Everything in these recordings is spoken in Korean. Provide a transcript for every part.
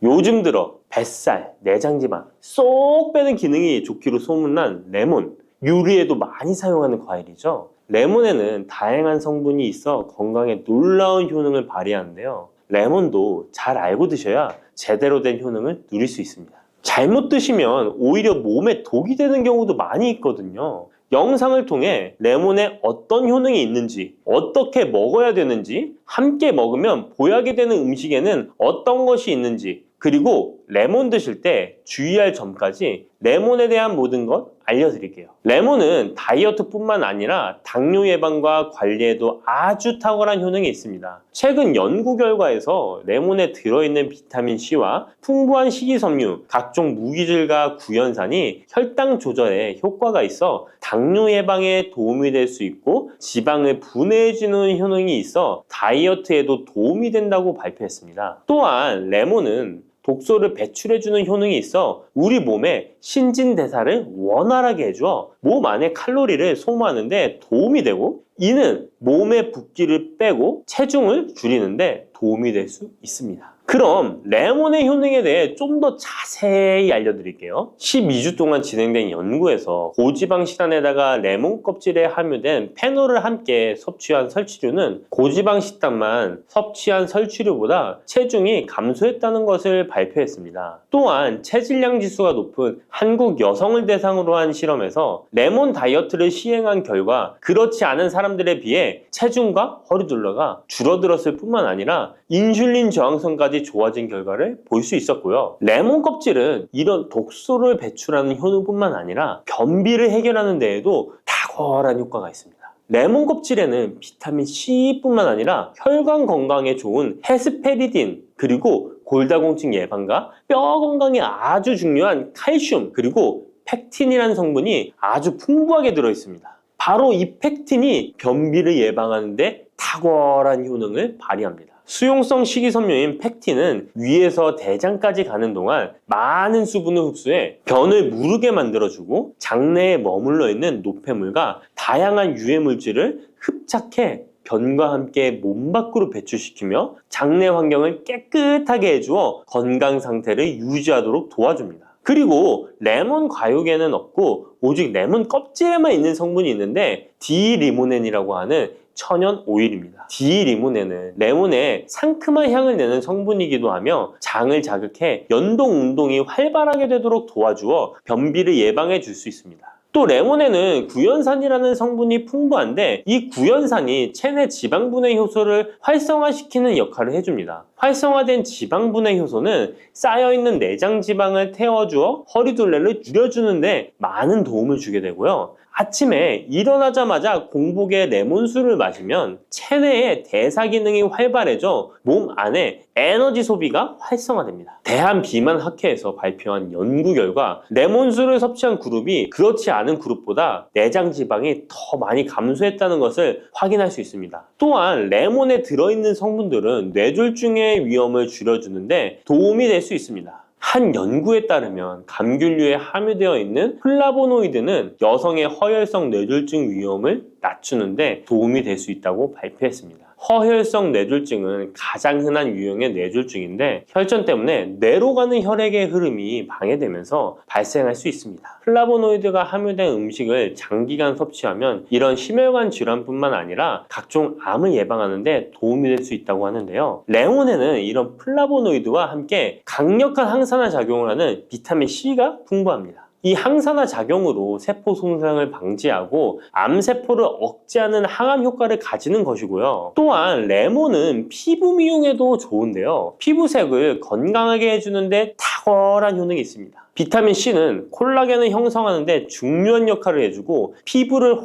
요즘 들어 뱃살, 내장지방 쏙 빼는 기능이 좋기로 소문난 레몬, 요리에도 많이 사용하는 과일이죠. 레몬에는 다양한 성분이 있어 건강에 놀라운 효능을 발휘하는데요. 레몬도 잘 알고 드셔야 제대로 된 효능을 누릴 수 있습니다. 잘못 드시면 오히려 몸에 독이 되는 경우도 많이 있거든요. 영상을 통해 레몬에 어떤 효능이 있는지, 어떻게 먹어야 되는지, 함께 먹으면 보약이 되는 음식에는 어떤 것이 있는지, 그리고 레몬 드실 때 주의할 점까지 레몬에 대한 모든 것 알려드릴게요. 레몬은 다이어트뿐만 아니라 당뇨 예방과 관리에도 아주 탁월한 효능이 있습니다. 최근 연구 결과에서 레몬에 들어있는 비타민C와 풍부한 식이섬유, 각종 무기질과 구연산이 혈당 조절에 효과가 있어 당뇨 예방에 도움이 될 수 있고 지방을 분해해주는 효능이 있어 다이어트에도 도움이 된다고 발표했습니다. 또한 레몬은 독소를 배출해주는 효능이 있어 우리 몸의 신진대사를 원활하게 해줘 몸 안에 칼로리를 소모하는데 도움이 되고, 이는 몸의 붓기를 빼고 체중을 줄이는데 도움이 될 수 있습니다. 그럼 레몬의 효능에 대해 좀 더 자세히 알려드릴게요. 12주 동안 진행된 연구에서 고지방 식단에다가 레몬 껍질에 함유된 페놀을 함께 섭취한 설치류는 고지방 식단만 섭취한 설치류보다 체중이 감소했다는 것을 발표했습니다. 또한 체질량 지수가 높은 한국 여성을 대상으로 한 실험에서 레몬 다이어트를 시행한 결과 그렇지 않은 사람들에 비해 체중과 허리둘러가 줄어들었을 뿐만 아니라 인슐린 저항성까지 좋아진 결과를 볼 수 있었고요. 레몬 껍질은 이런 독소를 배출하는 효능뿐만 아니라 변비를 해결하는 데에도 탁월한 효과가 있습니다. 레몬 껍질에는 비타민 C뿐만 아니라 혈관 건강에 좋은 헤스페리딘, 그리고 골다공증 예방과 뼈 건강에 아주 중요한 칼슘, 그리고 펙틴이라는 성분이 아주 풍부하게 들어있습니다. 바로 이 펙틴이 변비를 예방하는 데 탁월한 효능을 발휘합니다. 수용성 식이섬유인 펙틴은 위에서 대장까지 가는 동안 많은 수분을 흡수해 변을 무르게 만들어주고 장내에 머물러 있는 노폐물과 다양한 유해 물질을 흡착해 변과 함께 몸 밖으로 배출시키며 장내 환경을 깨끗하게 해주어 건강 상태를 유지하도록 도와줍니다. 그리고 레몬 과육에는 없고 오직 레몬 껍질에만 있는 성분이 있는데 디리모넨이라고 하는 천연 오일입니다. 디리모넨은 레몬에 상큼한 향을 내는 성분이기도 하며 장을 자극해 연동 운동이 활발하게 되도록 도와주어 변비를 예방해 줄 수 있습니다. 또 레몬에는 구연산이라는 성분이 풍부한데 이 구연산이 체내 지방분해 효소를 활성화시키는 역할을 해줍니다. 활성화된 지방분해 효소는 쌓여있는 내장 지방을 태워주어 허리둘레를 줄여주는데 많은 도움을 주게 되고요. 아침에 일어나자마자 공복에 레몬수를 마시면 체내의 대사 기능이 활발해져 몸 안에 에너지 소비가 활성화됩니다. 대한비만학회에서 발표한 연구 결과 레몬수를 섭취한 그룹이 그렇지 않은 그룹보다 내장 지방이 더 많이 감소했다는 것을 확인할 수 있습니다. 또한 레몬에 들어있는 성분들은 뇌졸중의 위험을 줄여주는데 도움이 될 수 있습니다. 한 연구에 따르면 감귤류에 함유되어 있는 플라보노이드는 여성의 허혈성 뇌졸중 위험을 낮추는데 도움이 될 수 있다고 발표했습니다. 허혈성 뇌졸중은 가장 흔한 유형의 뇌졸중인데 혈전 때문에 뇌로 가는 혈액의 흐름이 방해되면서 발생할 수 있습니다. 플라보노이드가 함유된 음식을 장기간 섭취하면 이런 심혈관 질환뿐만 아니라 각종 암을 예방하는 데 도움이 될 수 있다고 하는데요. 레몬에는 이런 플라보노이드와 함께 강력한 항산화 작용을 하는 비타민 C가 풍부합니다. 이 항산화 작용으로 세포 손상을 방지하고 암세포를 억제하는 항암 효과를 가지는 것이고요. 또한 레몬은 피부 미용에도 좋은데요. 피부색을 건강하게 해주는데 탁월한 효능이 있습니다. 비타민 C는 콜라겐을 형성하는 데 중요한 역할을 해주고 피부를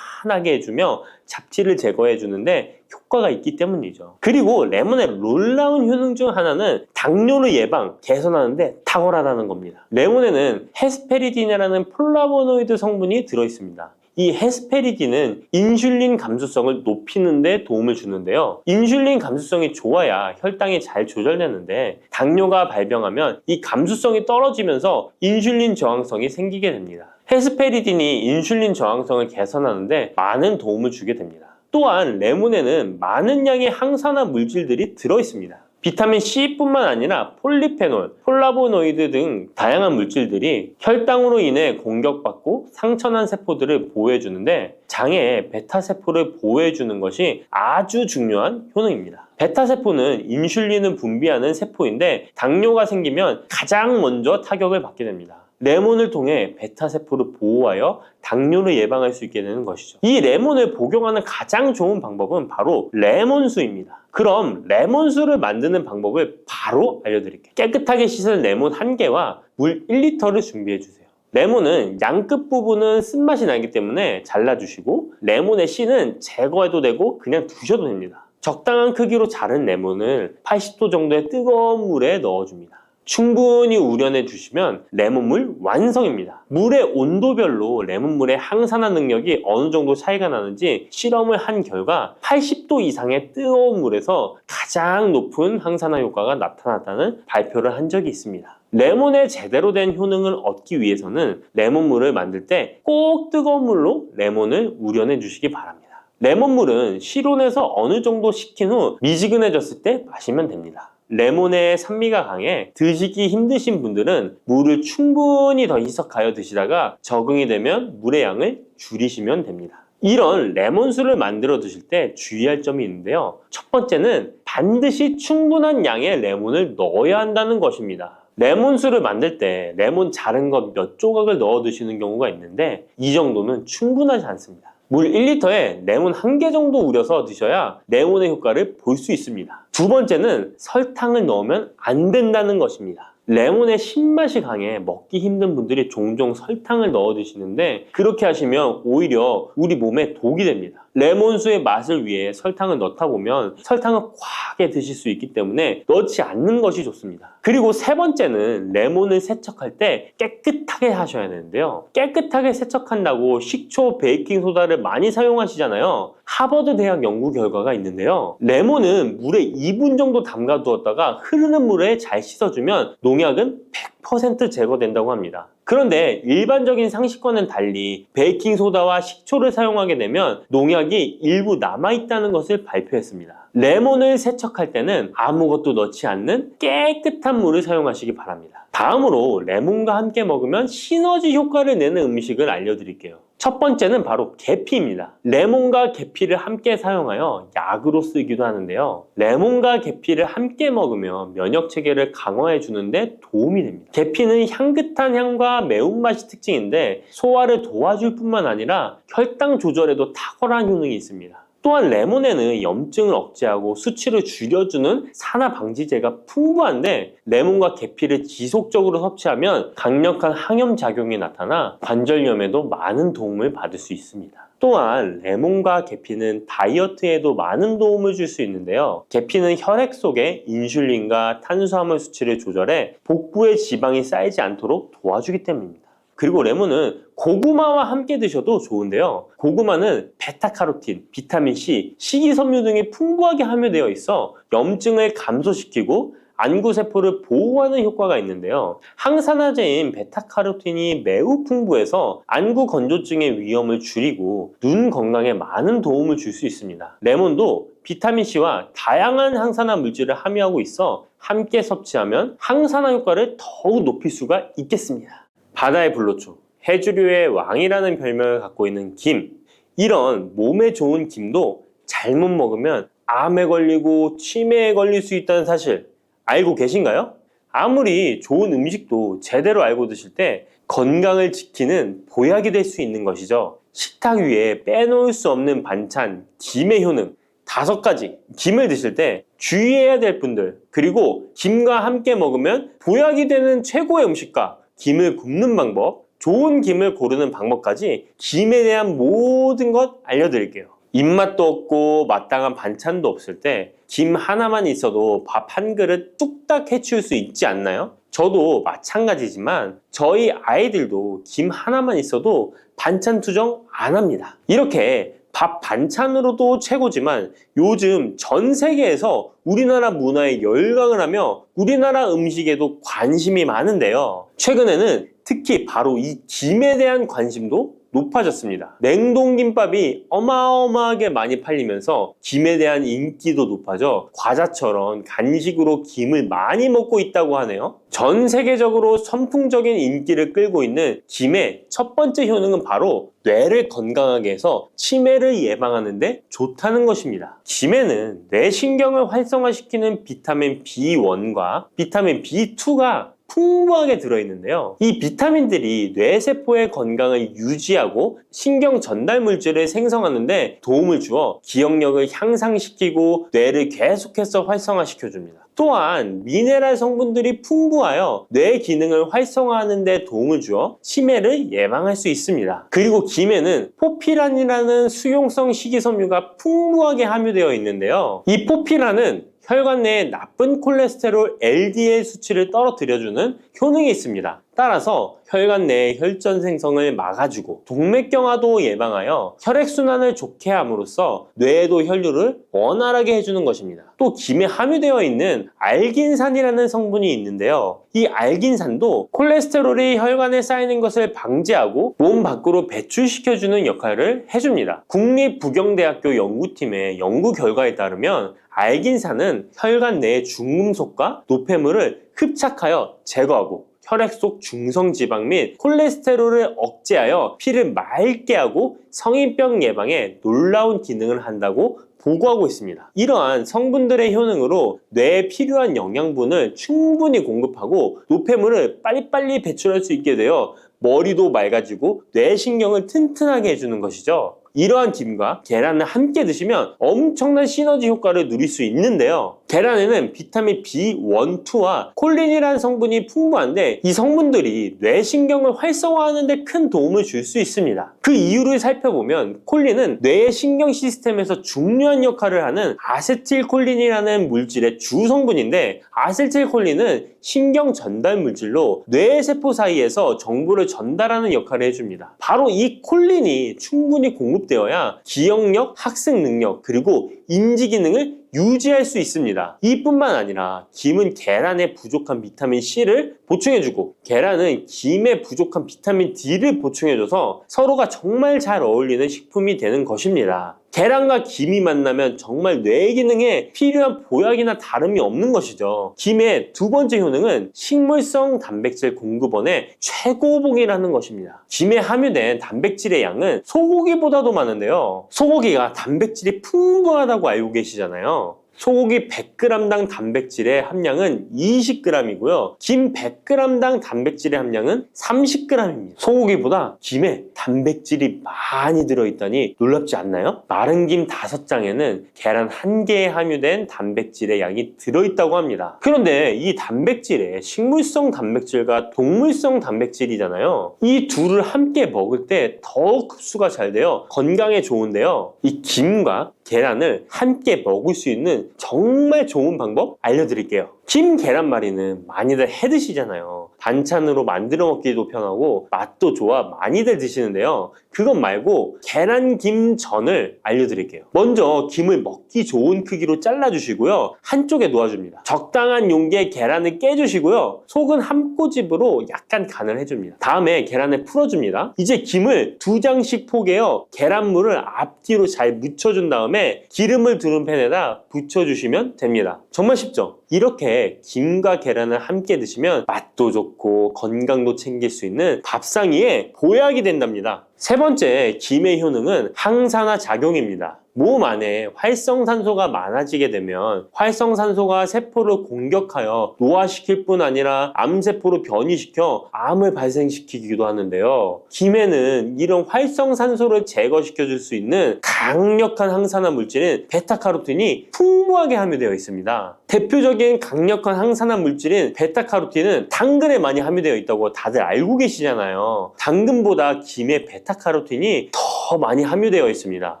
환하게 해주며 잡티를 제거해 주는데 효과가 있기 때문이죠. 그리고 레몬의 놀라운 효능 중 하나는 당뇨를 예방, 개선하는 데 탁월하다는 겁니다. 레몬에는 헤스페리딘이라는 플라보노이드 성분이 들어있습니다. 이 헤스페리딘은 인슐린 감수성을 높이는 데 도움을 주는데요. 인슐린 감수성이 좋아야 혈당이 잘 조절되는데 당뇨가 발병하면 이 감수성이 떨어지면서 인슐린 저항성이 생기게 됩니다. 헤스페리딘이 인슐린 저항성을 개선하는 데 많은 도움을 주게 됩니다. 또한 레몬에는 많은 양의 항산화 물질들이 들어있습니다. 비타민 C뿐만 아니라 폴리페놀, 폴라보노이드 등 다양한 물질들이 혈당으로 인해 공격받고 상처난 세포들을 보호해주는데 장의 베타세포를 보호해주는 것이 아주 중요한 효능입니다. 베타세포는 인슐린을 분비하는 세포인데 당뇨가 생기면 가장 먼저 타격을 받게 됩니다. 레몬을 통해 베타세포를 보호하여 당뇨를 예방할 수 있게 되는 것이죠. 이 레몬을 복용하는 가장 좋은 방법은 바로 레몬수입니다. 그럼 레몬수를 만드는 방법을 바로 알려드릴게요. 깨끗하게 씻은 레몬 1개와 물 1리터를 준비해주세요. 레몬은 양끝 부분은 쓴맛이 나기 때문에 잘라주시고 레몬의 씨는 제거해도 되고 그냥 두셔도 됩니다. 적당한 크기로 자른 레몬을 80도 정도의 뜨거운 물에 넣어줍니다. 충분히 우려내 주시면 레몬물 완성입니다. 물의 온도별로 레몬물의 항산화 능력이 어느 정도 차이가 나는지 실험을 한 결과 80도 이상의 뜨거운 물에서 가장 높은 항산화 효과가 나타났다는 발표를 한 적이 있습니다. 레몬의 제대로 된 효능을 얻기 위해서는 레몬물을 만들 때 꼭 뜨거운 물로 레몬을 우려내 주시기 바랍니다. 레몬물은 실온에서 어느 정도 식힌 후 미지근해졌을 때 마시면 됩니다. 레몬의 산미가 강해 드시기 힘드신 분들은 물을 충분히 더 희석하여 드시다가 적응이 되면 물의 양을 줄이시면 됩니다. 이런 레몬수를 만들어 드실 때 주의할 점이 있는데요. 첫 번째는 반드시 충분한 양의 레몬을 넣어야 한다는 것입니다. 레몬수를 만들 때 레몬 자른 것 몇 조각을 넣어 드시는 경우가 있는데 이 정도는 충분하지 않습니다. 물 1리터에 레몬 1개 정도 우려서 드셔야 레몬의 효과를 볼 수 있습니다. 두 번째는 설탕을 넣으면 안 된다는 것입니다. 레몬의 신맛이 강해 먹기 힘든 분들이 종종 설탕을 넣어 드시는데 그렇게 하시면 오히려 우리 몸에 독이 됩니다. 레몬수의 맛을 위해 설탕을 넣다 보면 설탕을 과하게 드실 수 있기 때문에 넣지 않는 것이 좋습니다. 그리고 세 번째는 레몬을 세척할 때 깨끗하게 하셔야 되는데요. 깨끗하게 세척한다고 식초, 베이킹소다를 많이 사용하시잖아요. 하버드 대학 연구 결과가 있는데요. 레몬은 물에 2분 정도 담가 두었다가 흐르는 물에 잘 씻어주면 농약은 100% 제거된다고 합니다. 그런데 일반적인 상식과는 달리 베이킹소다와 식초를 사용하게 되면 농약이 일부 남아있다는 것을 발표했습니다. 레몬을 세척할 때는 아무것도 넣지 않는 깨끗한 물을 사용하시기 바랍니다. 다음으로 레몬과 함께 먹으면 시너지 효과를 내는 음식을 알려드릴게요. 첫 번째는 바로 계피입니다. 레몬과 계피를 함께 사용하여 약으로 쓰기도 하는데요. 레몬과 계피를 함께 먹으면 면역 체계를 강화해 주는데 도움이 됩니다. 계피는 향긋한 향과 매운맛이 특징인데 소화를 도와줄 뿐만 아니라 혈당 조절에도 탁월한 효능이 있습니다. 또한 레몬에는 염증을 억제하고 수치를 줄여주는 산화 방지제가 풍부한데 레몬과 계피를 지속적으로 섭취하면 강력한 항염 작용이 나타나 관절염에도 많은 도움을 받을 수 있습니다. 또한 레몬과 계피는 다이어트에도 많은 도움을 줄 수 있는데요. 계피는 혈액 속에 인슐린과 탄수화물 수치를 조절해 복부에 지방이 쌓이지 않도록 도와주기 때문입니다. 그리고 레몬은 고구마와 함께 드셔도 좋은데요. 고구마는 베타카로틴, 비타민C, 식이섬유 등이 풍부하게 함유되어 있어 염증을 감소시키고 안구세포를 보호하는 효과가 있는데요. 항산화제인 베타카로틴이 매우 풍부해서 안구 건조증의 위험을 줄이고 눈 건강에 많은 도움을 줄 수 있습니다. 레몬도 비타민C와 다양한 항산화 물질을 함유하고 있어 함께 섭취하면 항산화 효과를 더욱 높일 수가 있겠습니다. 바다의 불로초, 해조류의 왕이라는 별명을 갖고 있는 김. 이런 몸에 좋은 김도 잘못 먹으면 암에 걸리고 치매에 걸릴 수 있다는 사실 알고 계신가요? 아무리 좋은 음식도 제대로 알고 드실 때 건강을 지키는 보약이 될 수 있는 것이죠. 식탁 위에 빼놓을 수 없는 반찬, 김의 효능 5가지. 김을 드실 때 주의해야 될 분들, 그리고 김과 함께 먹으면 보약이 되는 최고의 음식과 김을 굽는 방법, 좋은 김을 고르는 방법까지 김에 대한 모든 것 알려드릴게요. 입맛도 없고 마땅한 반찬도 없을 때 김 하나만 있어도 밥 한 그릇 뚝딱 해치울 수 있지 않나요? 저도 마찬가지지만 저희 아이들도 김 하나만 있어도 반찬 투정 안 합니다. 이렇게 밥 반찬으로도 최고지만 요즘 전 세계에서 우리나라 문화에 열광을 하며 우리나라 음식에도 관심이 많은데요. 최근에는 특히 바로 이 김에 대한 관심도 높아졌습니다. 냉동김밥이 어마어마하게 많이 팔리면서 김에 대한 인기도 높아져 과자처럼 간식으로 김을 많이 먹고 있다고 하네요. 전 세계적으로 선풍적인 인기를 끌고 있는 김의 첫 번째 효능은 바로 뇌를 건강하게 해서 치매를 예방하는 데 좋다는 것입니다. 김에는 뇌신경을 활성화시키는 비타민 B1과 비타민 B2가 풍부하게 들어있는데요. 이 비타민들이 뇌세포의 건강을 유지하고 신경 전달 물질을 생성하는 데 도움을 주어 기억력을 향상시키고 뇌를 계속해서 활성화시켜줍니다. 또한 미네랄 성분들이 풍부하여 뇌 기능을 활성화하는 데 도움을 주어 치매를 예방할 수 있습니다. 그리고 김에는 포피란이라는 수용성 식이섬유가 풍부하게 함유되어 있는데요. 이 포피란은 혈관 내에 나쁜 콜레스테롤 LDL 수치를 떨어뜨려주는 효능이 있습니다. 따라서 혈관 내의 혈전 생성을 막아주고 동맥경화도 예방하여 혈액순환을 좋게 함으로써 뇌에도 혈류를 원활하게 해주는 것입니다. 또 김에 함유되어 있는 알긴산이라는 성분이 있는데요. 이 알긴산도 콜레스테롤이 혈관에 쌓이는 것을 방지하고 몸 밖으로 배출시켜주는 역할을 해줍니다. 국립부경대학교 연구팀의 연구 결과에 따르면 알긴산은 혈관 내의 중금속과 노폐물을 흡착하여 제거하고 혈액 속 중성지방 및 콜레스테롤을 억제하여 피를 맑게 하고 성인병 예방에 놀라운 기능을 한다고 보고하고 있습니다. 이러한 성분들의 효능으로 뇌에 필요한 영양분을 충분히 공급하고 노폐물을 빨리빨리 배출할 수 있게 되어 머리도 맑아지고 뇌신경을 튼튼하게 해주는 것이죠. 이러한 김과 계란을 함께 드시면 엄청난 시너지 효과를 누릴 수 있는데요. 계란에는 비타민 B1, 2와 콜린이라는 성분이 풍부한데 이 성분들이 뇌신경을 활성화하는 데 큰 도움을 줄 수 있습니다. 그 이유를 살펴보면 콜린은 뇌의 신경 시스템에서 중요한 역할을 하는 아세틸콜린이라는 물질의 주 성분인데 아세틸콜린은 신경 전달 물질로 뇌세포 사이에서 정보를 전달하는 역할을 해줍니다. 바로 이 콜린이 충분히 공급되어야 기억력, 학습 능력, 그리고 인지 기능을 유지할 수 있습니다. 이뿐만 아니라 김은 계란에 부족한 비타민 C를 보충해주고 계란은 김에 부족한 비타민 D를 보충해줘서 서로가 정말 잘 어울리는 식품이 되는 것입니다. 계란과 김이 만나면 정말 뇌 기능에 필요한 보약이나 다름이 없는 것이죠. 김의 두 번째 효능은 식물성 단백질 공급원의 최고봉이라는 것입니다. 김에 함유된 단백질의 양은 소고기보다도 많은데요. 소고기가 단백질이 풍부하다고 알고 계시잖아요. 소고기 100g당 단백질의 함량은 20g이고요. 김 100g당 단백질의 함량은 30g입니다. 소고기보다 김에 단백질이 많이 들어있다니 놀랍지 않나요? 마른 김 5장에는 계란 1개에 함유된 단백질의 양이 들어있다고 합니다. 그런데 이 단백질에 식물성 단백질과 동물성 단백질이잖아요. 이 둘을 함께 먹을 때 더욱 흡수가 잘 되어 건강에 좋은데요. 이 김과 계란을 함께 먹을 수 있는 정말 좋은 방법 알려드릴게요. 김 계란말이는 많이들 해 드시잖아요. 반찬으로 만들어 먹기도 편하고 맛도 좋아 많이들 드시는데요. 그것 말고 계란김전을 알려드릴게요. 먼저 김을 먹기 좋은 크기로 잘라주시고요. 한쪽에 놓아줍니다. 적당한 용기에 계란을 깨주시고요. 속은 한 꼬집으로 약간 간을 해줍니다. 다음에 계란을 풀어줍니다. 이제 김을 2장씩 포개어 계란물을 앞뒤로 잘 묻혀준 다음에 기름을 두른 팬에다 부쳐주시면 됩니다. 정말 쉽죠? 이렇게 김과 계란을 함께 드시면 맛도 좋고 건강도 챙길 수 있는 밥상위에 보약이 된답니다. 세 번째, 김의 효능은 항산화 작용입니다. 몸 안에 활성산소가 많아지게 되면 활성산소가 세포를 공격하여 노화시킬 뿐 아니라 암세포로 변이시켜 암을 발생시키기도 하는데요. 김에는 이런 활성산소를 제거시켜 줄 수 있는 강력한 항산화 물질인 베타카로틴이 풍부하게 함유되어 있습니다. 대표적인 강력한 항산화 물질인 베타카로틴은 당근에 많이 함유되어 있다고 다들 알고 계시잖아요. 당근보다 김에 베타카로틴이 더 많이 함유되어 있습니다.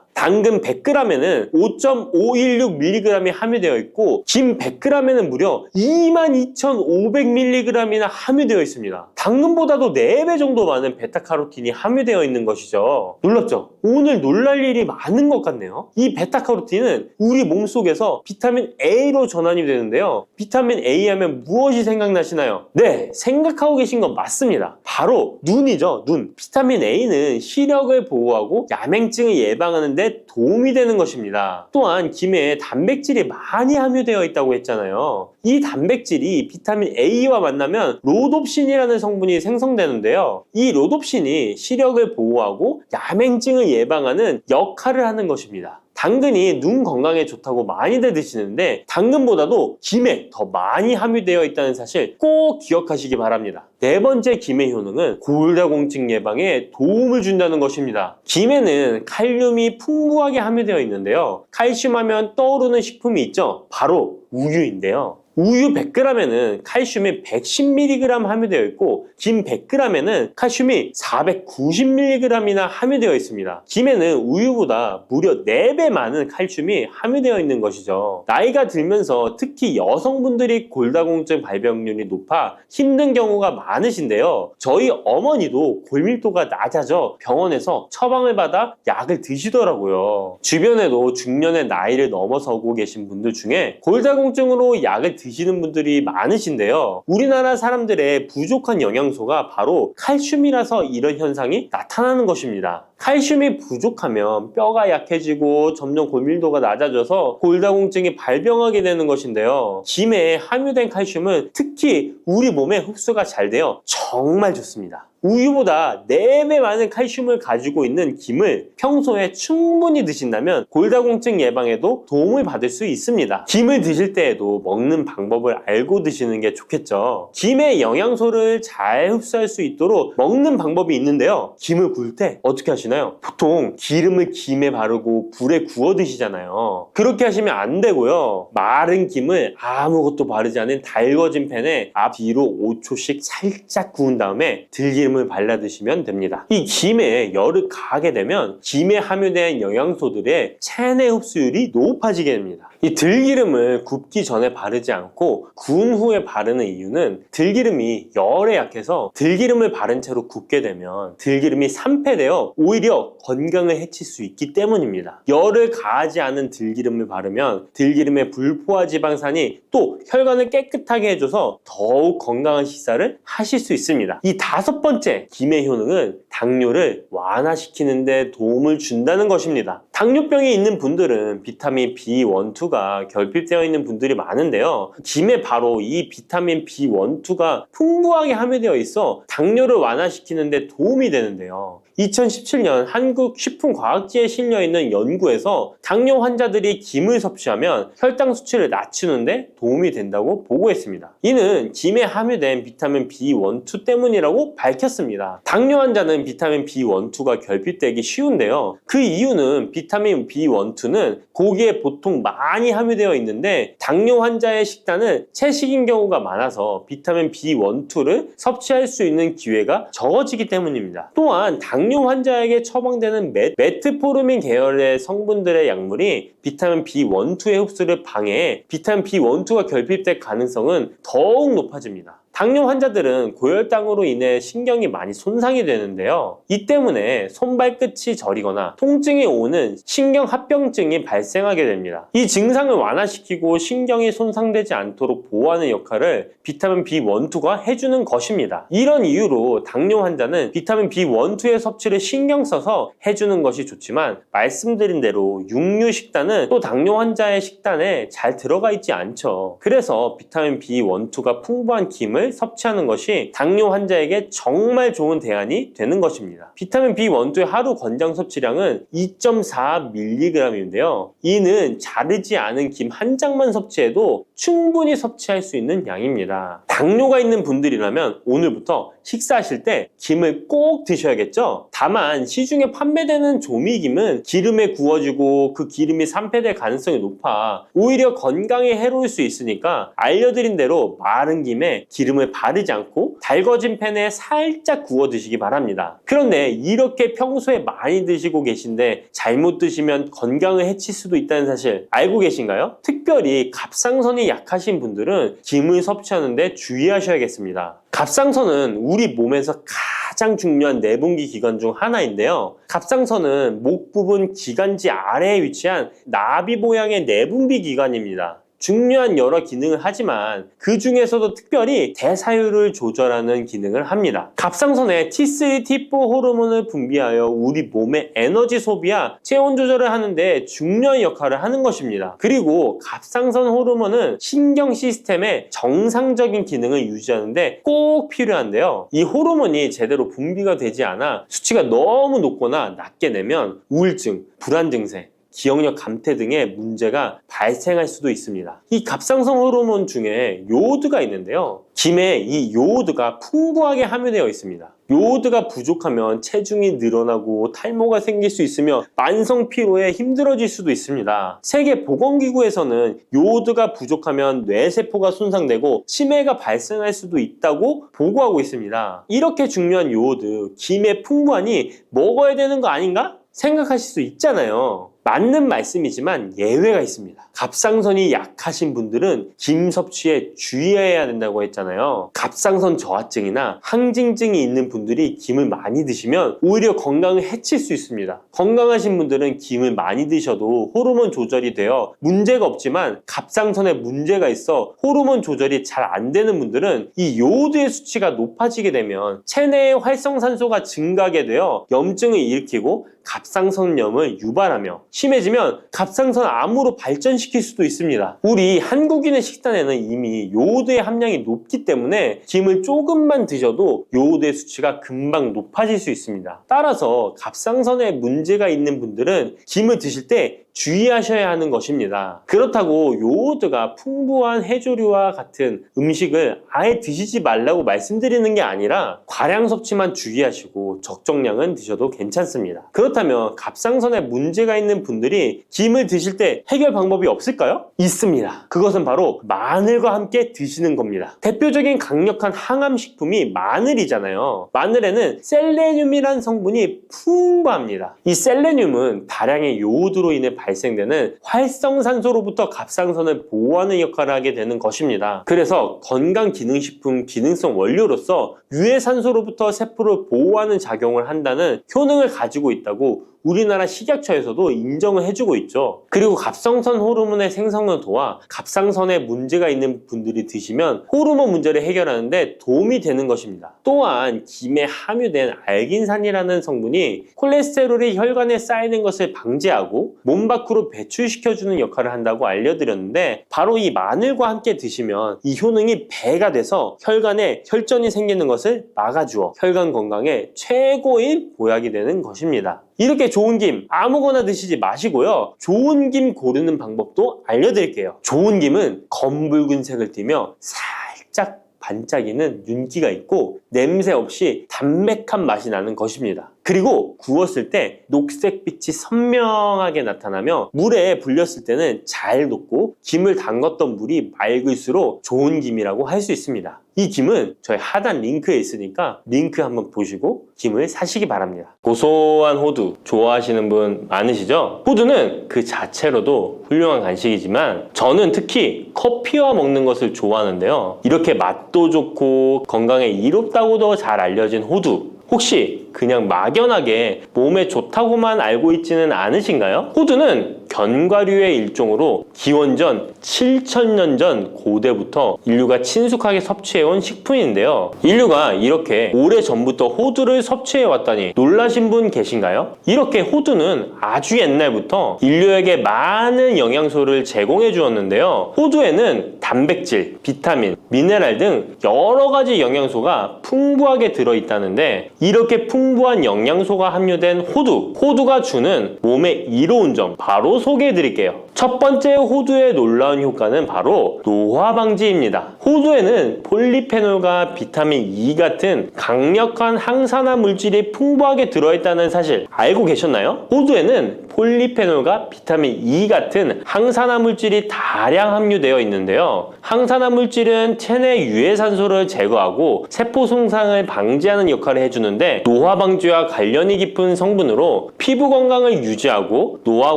당근 100g에는 5.516mg이 함유되어 있고 김 100g에는 무려 22,500mg이나 함유되어 있습니다. 당근보다도 4배 정도 많은 베타카로틴이 함유되어 있는 것이죠. 놀랍죠? 오늘 놀랄 일이 많은 것 같네요. 이 베타카로틴은 우리 몸속에서 비타민 A로 전환이 되는데요. 비타민 A 하면 무엇이 생각나시나요? 네, 생각하고 계신 건 맞습니다. 바로 눈이죠, 눈. 비타민 A는 시력을 보호하고 야맹증을 예방하는 데 도움이 되는 것입니다. 또한 김에 단백질이 많이 함유되어 있다고 했잖아요. 이 단백질이 비타민 A와 만나면 로놉신이라는 성분이 생성되는데요. 이 로놉신이 시력을 보호하고 야맹증을 예방하는 역할을 하는 것입니다. 당근이 눈 건강에 좋다고 많이들 드시는데 당근보다도 김에 더 많이 함유되어 있다는 사실 꼭 기억하시기 바랍니다. 네 번째 김의 효능은 골다공증 예방에 도움을 준다는 것입니다. 김에는 칼륨이 풍부하게 함유되어 있는데요. 칼슘 하면 떠오르는 식품이 있죠. 바로 우유인데요. 우유 100g에는 칼슘이 110mg 함유되어 있고 김 100g에는 칼슘이 490mg이나 함유되어 있습니다. 김에는 우유보다 무려 4배 많은 칼슘이 함유되어 있는 것이죠. 나이가 들면서 특히 여성분들이 골다공증 발병률이 높아 힘든 경우가 많으신데요. 저희 어머니도 골밀도가 낮아져 병원에서 처방을 받아 약을 드시더라고요. 주변에도 중년의 나이를 넘어서고 계신 분들 중에 골다공증으로 약을 드시는 분들이 많으신데요. 우리나라 사람들의 부족한 영양소가 바로 칼슘이라서 이런 현상이 나타나는 것입니다. 칼슘이 부족하면 뼈가 약해지고 점점 골밀도가 낮아져서 골다공증이 발병하게 되는 것인데요. 김에 함유된 칼슘은 특히 우리 몸에 흡수가 잘 되어 정말 좋습니다. 우유보다 4배 많은 칼슘을 가지고 있는 김을 평소에 충분히 드신다면 골다공증 예방에도 도움을 받을 수 있습니다. 김을 드실 때에도 먹는 방법을 알고 드시는 게 좋겠죠. 김의 영양소를 잘 흡수할 수 있도록 먹는 방법이 있는데요. 김을 구울 때 어떻게 하시나요? 보통 기름을 김에 바르고 불에 구워 드시잖아요. 그렇게 하시면 안 되고요. 마른 김을 아무것도 바르지 않은 달궈진 팬에 앞뒤로 5초씩 살짝 구운 다음에 들기름을 발라 드시면 됩니다. 이 김에 열을 가하게 되면 김에 함유된 영양소들의 체내 흡수율이 높아지게 됩니다. 이 들기름을 굽기 전에 바르지 않고 구운 후에 바르는 이유는 들기름이 열에 약해서 들기름을 바른 채로 굽게 되면 들기름이 산패되어 오히려 건강을 해칠 수 있기 때문입니다. 열을 가하지 않은 들기름을 바르면 들기름의 불포화 지방산이 또 혈관을 깨끗하게 해줘서 더욱 건강한 식사를 하실 수 있습니다. 이 5번째 김의 효능은 당뇨를 완화시키는 데 도움을 준다는 것입니다. 당뇨병이 있는 분들은 비타민 B1, 2가 결핍되어 있는 분들이 많은데요. 김에 바로 이 비타민 B1, 2가 풍부하게 함유되어 있어 당뇨를 완화시키는 데 도움이 되는데요. 2017년 한국식품과학지에 실려있는 연구에서 당뇨 환자들이 김을 섭취하면 혈당 수치를 낮추는데 도움이 된다고 보고했습니다. 이는 김에 함유된 비타민 B1, 2 때문이라고 밝혔습니다. 당뇨 환자는 비타민 B1, 2가 결핍되기 쉬운데요. 그 이유는 비타민 B1, 2는 고기에 보통 많이 함유되어 있는데 당뇨 환자의 식단은 채식인 경우가 많아서 비타민 B1, 2를 섭취할 수 있는 기회가 적어지기 때문입니다. 또한 당뇨 환자에게 처방되는 메트포르민 계열의 성분들의 약물이 비타민 B1, 2의 흡수를 방해해 비타민 B1, 2가 결핍될 가능성은 더욱 높아집니다. 당뇨 환자들은 고혈당으로 인해 신경이 많이 손상이 되는데요. 이 때문에 손발끝이 저리거나 통증이 오는 신경합병증이 발생하게 됩니다. 이 증상을 완화시키고 신경이 손상되지 않도록 보호하는 역할을 비타민 B1, 2가 해주는 것입니다. 이런 이유로 당뇨 환자는 비타민 B1, 2의 섭취를 신경 써서 해주는 것이 좋지만 말씀드린 대로 육류 식단은 또 당뇨 환자의 식단에 잘 들어가 있지 않죠. 그래서 비타민 B1, 2가 풍부한 김을 섭취하는 것이 당뇨 환자에게 정말 좋은 대안이 되는 것입니다. 비타민 B1, 2의 하루 권장 섭취량은 2.4mg인데요. 이는 자르지 않은 김 한 장만 섭취해도 충분히 섭취할 수 있는 양입니다. 당뇨가 있는 분들이라면 오늘부터 식사하실 때 김을 꼭 드셔야겠죠? 다만 시중에 판매되는 조미김은 기름에 구워지고 그 기름이 산패될 가능성이 높아 오히려 건강에 해로울 수 있으니까 알려드린 대로 마른 김에 기름을 바르지 않고 달궈진 팬에 살짝 구워 드시기 바랍니다. 그런데 이렇게 평소에 많이 드시고 계신데 잘못 드시면 건강을 해칠 수도 있다는 사실 알고 계신가요? 특별히 갑상선이 약하신 분들은 김을 섭취하는데 주의하셔야겠습니다. 갑상선은 우리 몸에서 가장 중요한 내분기 기관 중 하나인데요. 갑상선은 목 부분 기관지 아래에 위치한 나비 모양의 내분비 기관입니다. 중요한 여러 기능을 하지만 그 중에서도 특별히 대사율을 조절하는 기능을 합니다. 갑상선에 T3, T4 호르몬을 분비하여 우리 몸의 에너지 소비와 체온 조절을 하는데 중요한 역할을 하는 것입니다. 그리고 갑상선 호르몬은 신경 시스템의 정상적인 기능을 유지하는데 꼭 필요한데요. 이 호르몬이 제대로 분비가 되지 않아 수치가 너무 높거나 낮게 되면 우울증, 불안 증세, 기억력 감퇴 등의 문제가 발생할 수도 있습니다. 이 갑상선 호르몬 중에 요오드가 있는데요. 김에 이 요오드가 풍부하게 함유되어 있습니다. 요오드가 부족하면 체중이 늘어나고 탈모가 생길 수 있으며 만성 피로에 힘들어질 수도 있습니다. 세계보건기구에서는 요오드가 부족하면 뇌세포가 손상되고 치매가 발생할 수도 있다고 보고하고 있습니다. 이렇게 중요한 요오드, 김에 풍부하니 먹어야 되는 거 아닌가? 생각하실 수 있잖아요. 맞는 말씀이지만 예외가 있습니다. 갑상선이 약하신 분들은 김 섭취에 주의해야 된다고 했잖아요. 갑상선 저하증이나 항진증이 있는 분들이 김을 많이 드시면 오히려 건강을 해칠 수 있습니다. 건강하신 분들은 김을 많이 드셔도 호르몬 조절이 되어 문제가 없지만 갑상선에 문제가 있어 호르몬 조절이 잘 안 되는 분들은 이 요오드의 수치가 높아지게 되면 체내의 활성산소가 증가하게 되어 염증을 일으키고 갑상선염을 유발하며 심해지면 갑상선 암으로 발전시킬 수도 있습니다. 우리 한국인의 식단에는 이미 요오드의 함량이 높기 때문에 김을 조금만 드셔도 요오드의 수치가 금방 높아질 수 있습니다. 따라서 갑상선에 문제가 있는 분들은 김을 드실 때 주의하셔야 하는 것입니다. 그렇다고 요오드가 풍부한 해조류와 같은 음식을 아예 드시지 말라고 말씀드리는 게 아니라 과량 섭취만 주의하시고 적정량은 드셔도 괜찮습니다. 그렇다면 갑상선에 문제가 있는 분들이 김을 드실 때 해결 방법이 없을까요? 있습니다. 그것은 바로 마늘과 함께 드시는 겁니다. 대표적인 강력한 항암 식품이 마늘이잖아요. 마늘에는 셀레늄이라는 성분이 풍부합니다. 이 셀레늄은 다량의 요오드로 인해 발생되는 활성산소로부터 갑상선을 보호하는 역할을 하게 되는 것입니다. 그래서 건강기능식품 기능성 원료로서 유해산소로부터 세포를 보호하는 작용을 한다는 효능을 가지고 있다고 우리나라 식약처에서도 인정을 해주고 있죠. 그리고 갑상선 호르몬의 생성을 도와 갑상선에 문제가 있는 분들이 드시면 호르몬 문제를 해결하는데 도움이 되는 것입니다. 또한 김에 함유된 알긴산이라는 성분이 콜레스테롤이 혈관에 쌓이는 것을 방지하고 몸 밖으로 배출시켜주는 역할을 한다고 알려드렸는데 바로 이 마늘과 함께 드시면 이 효능이 배가 돼서 혈관에 혈전이 생기는 것을 막아주어 혈관 건강에 최고의 보약이 되는 것입니다. 이렇게 좋은 김 아무거나 드시지 마시고요. 좋은 김 고르는 방법도 알려드릴게요. 좋은 김은 검붉은색을 띠며 살짝 반짝이는 윤기가 있고 냄새 없이 담백한 맛이 나는 것입니다. 그리고 구웠을 때 녹색빛이 선명하게 나타나며 물에 불렸을 때는 잘 녹고 김을 담궜던 물이 맑을수록 좋은 김이라고 할 수 있습니다. 이 김은 저희 하단 링크에 있으니까 링크 한번 보시고 김을 사시기 바랍니다. 고소한 호두 좋아하시는 분 많으시죠? 호두는 그 자체로도 훌륭한 간식이지만 저는 특히 커피와 먹는 것을 좋아하는데요. 이렇게 맛도 좋고 건강에 이롭다고도 잘 알려진 호두 혹시 그냥 막연하게 몸에 좋다고만 알고 있지는 않으신가요? 호두는 견과류의 일종으로 기원전 7,000년 전 고대부터 인류가 친숙하게 섭취해온 식품인데요. 인류가 이렇게 오래전부터 호두를 섭취해왔다니 놀라신 분 계신가요? 이렇게 호두는 아주 옛날부터 인류에게 많은 영양소를 제공해 주었는데요. 호두에는 단백질, 비타민, 미네랄 등 여러 가지 영양소가 풍부하게 들어있다는데 이렇게 풍부한 영양소가 함유된 호두가 주는 몸에 이로운 점 바로 소개해 드릴게요. 첫 번째 호두의 놀라운 효과는 바로 노화 방지입니다. 호두에는 폴리페놀과 비타민 E 같은 강력한 항산화 물질이 풍부하게 들어있다는 사실 알고 계셨나요? 호두에는 폴리페놀과 비타민 E 같은 항산화 물질이 다량 함유되어 있는데요. 항산화 물질은 체내 유해산소를 제거하고 세포 손상을 방지하는 역할을 해주는데 노화 방지와 관련이 깊은 성분으로 피부 건강을 유지하고 노화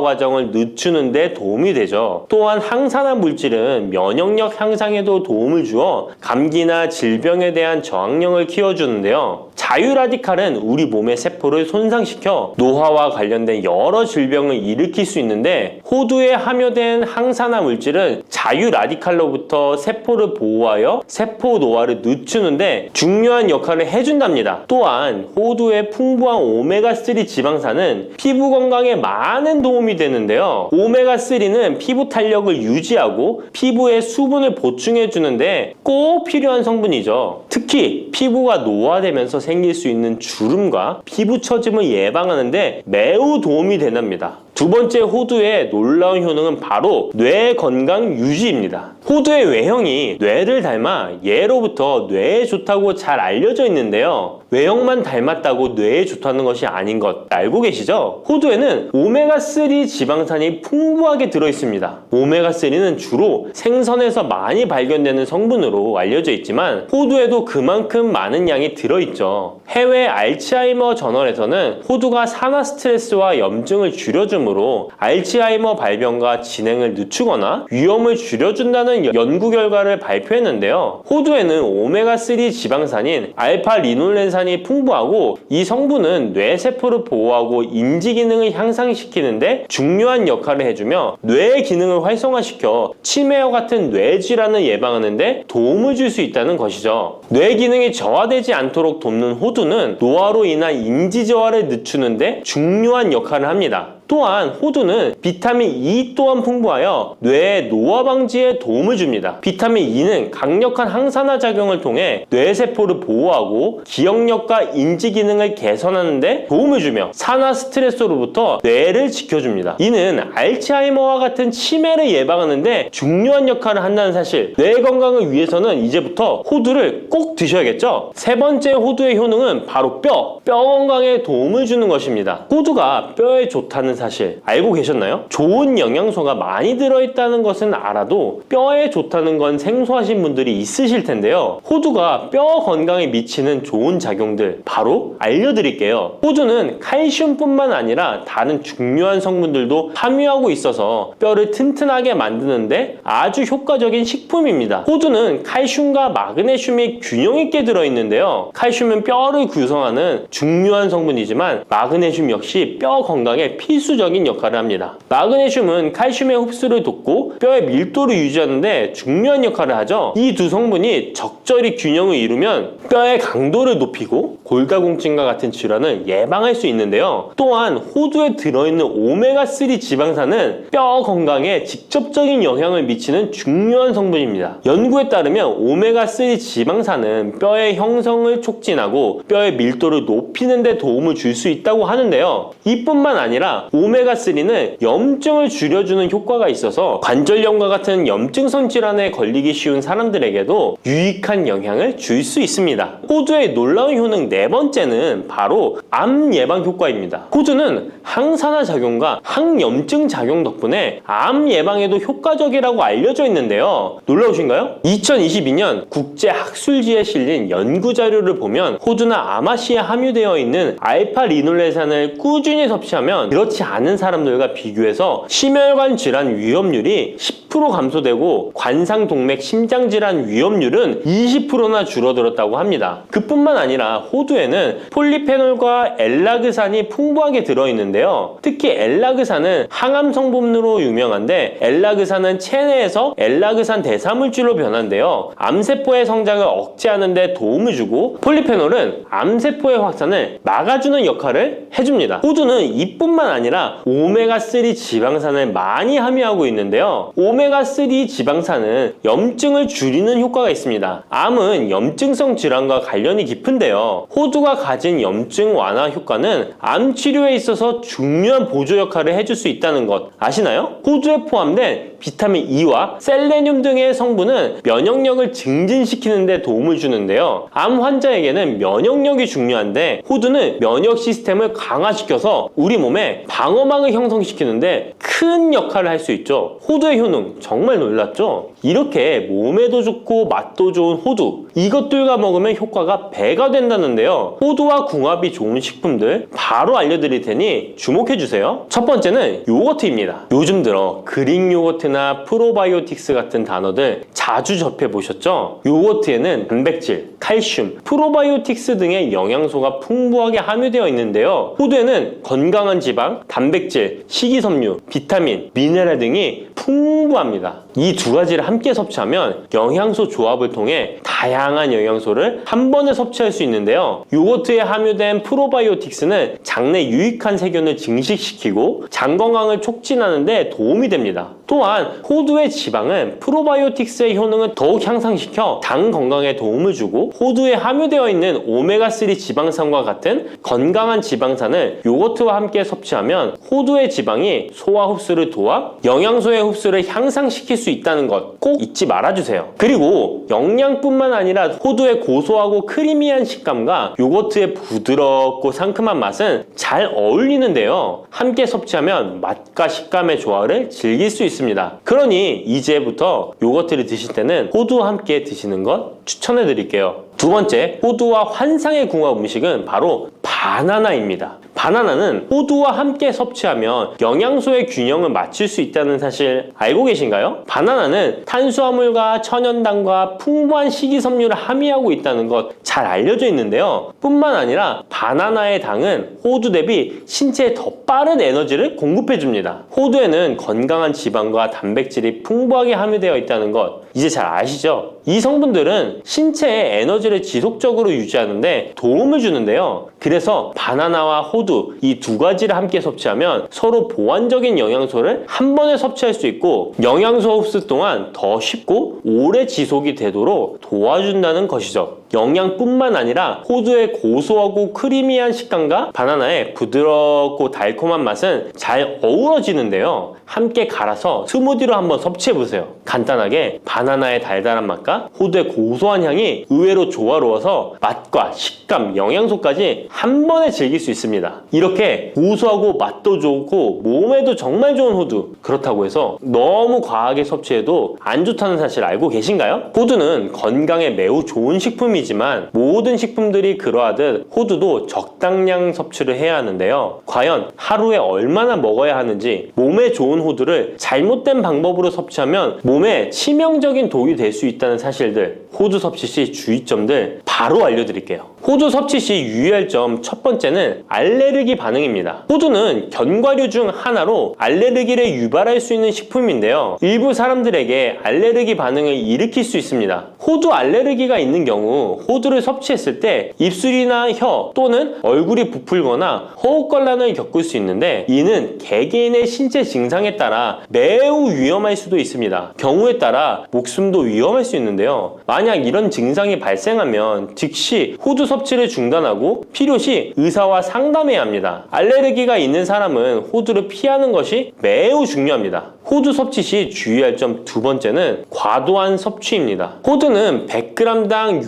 과정을 늦추는 데 도움이 되죠. 또한 항산화 물질은 면역력 향상에도 도움을 주어 감기나 질병에 대한 저항력을 키워주는데요. 자유라디칼은 우리 몸의 세포를 손상시켜 노화와 관련된 여러 질병을 일으킬 수 있는데 호두에 함유된 항산화 물질은 자유라디칼로부터 세포를 보호하여 세포 노화를 늦추는데 중요한 역할을 해준답니다. 또한 호두의 풍부한 오메가3 지방산은 피부 건강에 많은 도움이 되는데요. 오메가3는 피부 탄력을 유지하고 피부에 수분을 보충해 주는데 꼭 필요한 성분이죠. 특히 피부가 노화되면서 생길 수 있는 주름과 피부 처짐을 예방하는데 매우 도움이 된답니다. 두 번째 호두의 놀라운 효능은 바로 뇌 건강 유지입니다. 호두의 외형이 뇌를 닮아 예로부터 뇌에 좋다고 잘 알려져 있는데요. 외형만 닮았다고 뇌에 좋다는 것이 아닌 것 알고 계시죠? 호두에는 오메가3 지방산이 풍부하게 들어있습니다. 오메가3는 주로 생선에서 많이 발견되는 성분으로 알려져 있지만 호두에도 그만큼 많은 양이 들어있죠. 해외 알츠하이머 저널에서는 호두가 산화 스트레스와 염증을 줄여주므로 알츠하이머 발병과 진행을 늦추거나 위험을 줄여준다는 연구 결과를 발표했는데요. 호두에는 오메가3 지방산인 알파-리놀렌산이 풍부하고 이 성분은 뇌세포를 보호하고 인지 기능을 향상시키는데 중요한 역할을 해주며 뇌의 기능을 활성화시켜 치매와 같은 뇌질환을 예방하는데 도움을 줄 수 있다는 것이죠. 뇌 기능이 저하되지 않도록 돕는 호두는 노화로 인한 인지 저하를 늦추는데 중요한 역할을 합니다. 또한 호두는 비타민 E 또한 풍부하여 뇌의 노화 방지에 도움을 줍니다. 비타민 E는 강력한 항산화 작용을 통해 뇌세포를 보호하고 기억력과 인지 기능을 개선하는 데 도움을 주며 산화 스트레스로부터 뇌를 지켜줍니다. 이는 알츠하이머와 같은 치매를 예방하는 데 중요한 역할을 한다는 사실, 뇌 건강을 위해서는 이제부터 호두를 꼭 드셔야겠죠? 세 번째 호두의 효능은 바로 뼈 건강에 도움을 주는 것입니다. 호두가 뼈에 좋다는 사실 알고 계셨나요? 좋은 영양소가 많이 들어있다는 것은 알아도 뼈에 좋다는 건 생소하신 분들이 있으실 텐데요. 호두가 뼈 건강에 미치는 좋은 작용들 바로 알려드릴게요. 호두는 칼슘뿐만 아니라 다른 중요한 성분들도 함유하고 있어서 뼈를 튼튼하게 만드는데 아주 효과적인 식품입니다. 호두는 칼슘과 마그네슘이 균형 있게 들어있는데요. 칼슘은 뼈를 구성하는 중요한 성분이지만 마그네슘 역시 뼈 건강에 필수적인 역할을 합니다. 마그네슘은 칼슘의 흡수를 돕고 뼈의 밀도를 유지하는데 중요한 역할을 하죠. 이 두 성분이 적절히 균형을 이루면 뼈의 강도를 높이고 골다공증과 같은 질환을 예방할 수 있는데요. 또한 호두에 들어있는 오메가3 지방산은 뼈 건강에 직접적인 영향을 미치는 중요한 성분입니다. 연구에 따르면 오메가3 지방산은 뼈의 형성을 촉진하고 뼈의 밀도를 높이는 데 도움을 줄 수 있다고 하는데요. 이뿐만 아니라 오메가3는 염증을 줄여주는 효과가 있어서 관절염과 같은 염증성 질환에 걸리기 쉬운 사람들에게도 유익한 영향을 줄 수 있습니다. 호두의 놀라운 효능 네 번째는 바로 암 예방 효과입니다. 호두는 항산화 작용과 항염증 작용 덕분에 암 예방에도 효과적이라고 알려져 있는데요. 놀라우신가요? 2022년 국제학술지에 실린 연구 자료를 보면 호두나 아마씨에 함유되어 있는 알파-리놀렌산을 꾸준히 섭취하면 그렇지 않은 사람들과 비교해서 심혈관 질환 위험률이 10% 감소되고 관상동맥 심장질환 위험률은 20%나 줄어들었다고 합니다. 그뿐만 아니라 호두에는 폴리페놀과 엘라그산이 풍부하게 들어있는데요. 특히 엘라그산은 항암 성분으로 유명한데 엘라그산은 체내에서 엘라그산 대사물질로 변한데요. 암세포의 성장을 억제하는 데 도움을 주고 폴리페놀은 암세포의 확산을 막아주는 역할을 해줍니다. 호두는 이뿐만 아니라 오메가3 지방산을 많이 함유하고 있는데요. 오메가 오메가3 지방산은 염증을 줄이는 효과가 있습니다. 암은 염증성 질환과 관련이 깊은데요. 호두가 가진 염증 완화 효과는 암 치료에 있어서 중요한 보조 역할을 해줄 수 있다는 것 아시나요? 호두에 포함된 비타민 E와 셀레늄 등의 성분은 면역력을 증진시키는 데 도움을 주는데요. 암 환자에게는 면역력이 중요한데 호두는 면역 시스템을 강화시켜서 우리 몸에 방어막을 형성시키는데 큰 역할을 할 수 있죠. 호두의 효능 정말 놀랍죠? 이렇게 몸에도 좋고 맛도 좋은 호두, 이것들과 먹으면 효과가 배가 된다는데요. 호두와 궁합이 좋은 식품들 바로 알려드릴 테니 주목해주세요. 첫 번째는 요거트입니다. 요즘 들어 그릭 요거트나 프로바이오틱스 같은 단어들 자주 접해보셨죠? 요거트에는 단백질, 칼슘, 프로바이오틱스 등의 영양소가 풍부하게 함유되어 있는데요. 호두에는 건강한 지방, 단백질, 식이섬유, 비타민, 미네랄 등이 풍부합니다. 이 두 가지를 함께 섭취하면 영양소 조합을 통해 다양한 영양소를 한 번에 섭취할 수 있는데요. 요거트에 함유된 프로바이오틱스는 장내 유익한 세균을 증식시키고 장 건강을 촉진하는 데 도움이 됩니다. 또한 호두의 지방은 프로바이오틱스의 효능을 더욱 향상시켜 장 건강에 도움을 주고 호두에 함유되어 있는 오메가3 지방산과 같은 건강한 지방산을 요거트와 함께 섭취하면 호두의 지방이 소화 흡수를 도와 영양소의 흡수를 향상시킬 수 있다는 것 꼭 잊지 말아주세요. 그리고 영양뿐만 아니라 호두의 고소하고 크리미한 식감과 요거트의 부드럽고 상큼한 맛은 잘 어울리는데요. 함께 섭취하면 맛과 식감의 조화를 즐길 수 있습니다. 그러니 이제부터 요거트를 드실 때는 호두와 함께 드시는 것 추천해 드릴게요. 두 번째, 호두와 환상의 궁합 음식은 바로 바나나입니다. 바나나는 호두와 함께 섭취하면 영양소의 균형을 맞출 수 있다는 사실 알고 계신가요? 바나나는 탄수화물과 천연당과 풍부한 식이섬유를 함유하고 있다는 것 잘 알려져 있는데요. 뿐만 아니라 바나나의 당은 호두 대비 신체에 더 빠른 에너지를 공급해줍니다. 호두에는 건강한 지방과 단백질이 풍부하게 함유되어 있다는 것 이제 잘 아시죠? 이 성분들은 신체의 에너지를 지속적으로 유지하는데 도움을 주는데요. 그래서 바나나와 호두 이 두 가지를 함께 섭취하면 서로 보완적인 영양소를 한 번에 섭취할 수 있고 영양소 흡수 또한 더 쉽고 오래 지속이 되도록 도와준다는 것이죠. 영양뿐만 아니라 호두의 고소하고 크리미한 식감과 바나나의 부드럽고 달콤한 맛은 잘 어우러지는데요. 함께 갈아서 스무디로 한번 섭취해보세요. 간단하게 바나나의 달달한 맛과 호두의 고소한 향이 의외로 조화로워서 맛과 식감, 영양소까지 한 번에 즐길 수 있습니다. 이렇게 고소하고 맛도 좋고 몸에도 정말 좋은 호두, 그렇다고 해서 너무 과하게 섭취해도 안 좋다는 사실 알고 계신가요? 호두는 건강에 매우 좋은 식품이지만 모든 식품들이 그러하듯 호두도 적당량 섭취를 해야 하는데요. 과연 하루에 얼마나 먹어야 하는지, 몸에 좋은 호두를 잘못된 방법으로 섭취하면 몸에 치명적인 독이 될 수 있다는 사실들, 호두 섭취 시 주의점들 바로 알려드릴게요. 호두 섭취 시 유의할 점 첫 번째는 알레르기 반응입니다. 호두는 견과류 중 하나로 알레르기를 유발할 수 있는 식품인데요. 일부 사람들에게 알레르기 반응을 일으킬 수 있습니다. 호두 알레르기가 있는 경우 호두를 섭취했을 때 입술이나 혀 또는 얼굴이 부풀거나 호흡곤란을 겪을 수 있는데 이는 개개인의 신체 증상에 따라 매우 위험할 수도 있습니다. 경우에 따라 목숨도 위험할 수 있는데요. 만약 이런 증상이 발생하면 즉시 호두 섭취를 중단하고 필요시 의사와 상담해야 합니다. 알레르기가 있는 사람은 호두를 피하는 것이 매우 중요합니다. 호두 섭취 시 주의할 점 두 번째는 과도한 섭취입니다. 호두는 100g당